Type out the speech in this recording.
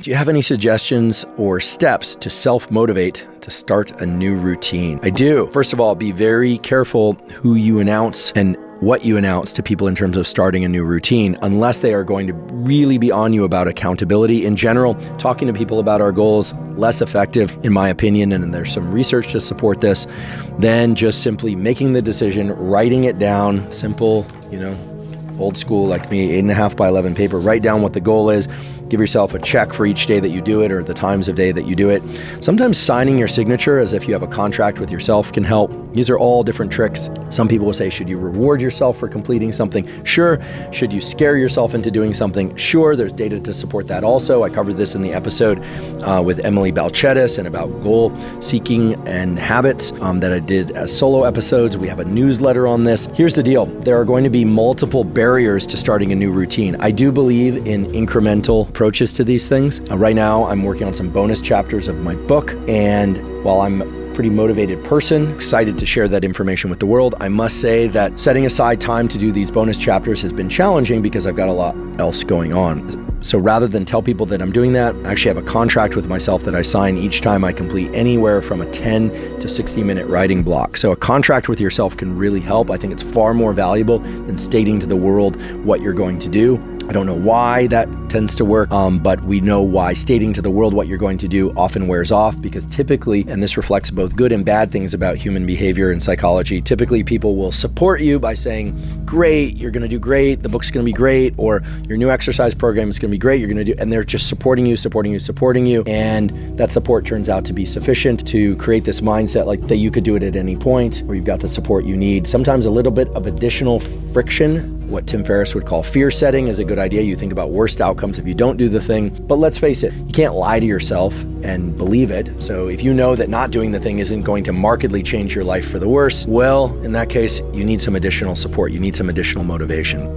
Do you have any suggestions or steps to self-motivate to start a new routine? I do. First of all, be very careful who you announce and what you announce to people in terms of starting a new routine, unless they are going to really be on you about accountability. In general, talking to people about our goals, less effective, in my opinion, and there's some research to support this, than just simply making the decision, writing it down, simple, old school like me, 8.5 by 11 paper, write down what the goal is, give yourself a check for each day that you do it or the times of day that you do it. Sometimes signing your signature as if you have a contract with yourself can help. These are all different tricks. Some people will say, should you reward yourself for completing something? Sure. Should you scare yourself into doing something? Sure. There's data to support that also. I covered this in the episode with Emily Balchetis and about goal seeking and habits that I did as solo episodes. We have a newsletter on this. Here's the deal. There are going to be multiple barriers to starting a new routine. I do believe in incremental approaches to these things. Right now, I'm working on some bonus chapters of my book, and while I'm a pretty motivated person, excited to share that information with the world, I must say that setting aside time to do these bonus chapters has been challenging because I've got a lot else going on. So rather than tell people that I'm doing that, I actually have a contract with myself that I sign each time I complete anywhere from a 10 to 60 minute writing block. So a contract with yourself can really help. I think it's far more valuable than stating to the world what you're going to do. I don't know why that tends to work, but we know why stating to the world what you're going to do often wears off, because typically, and this reflects both good and bad things about human behavior and psychology, typically people will support you by saying, great, you're going to do great, the book's going to be great, or your new exercise program is going to be great, you're going to do, and they're just supporting you, and that support turns out to be sufficient to create this mindset like that you could do it at any point, or you've got the support you need. Sometimes a little bit of additional friction, what Tim Ferriss would call fear setting, is a good idea. You think about worst outcomes if you don't do the thing. But let's face it, you can't lie to yourself and believe it. So if you know that not doing the thing isn't going to markedly change your life for the worse, well, in that case, you need some additional support. You need some additional motivation.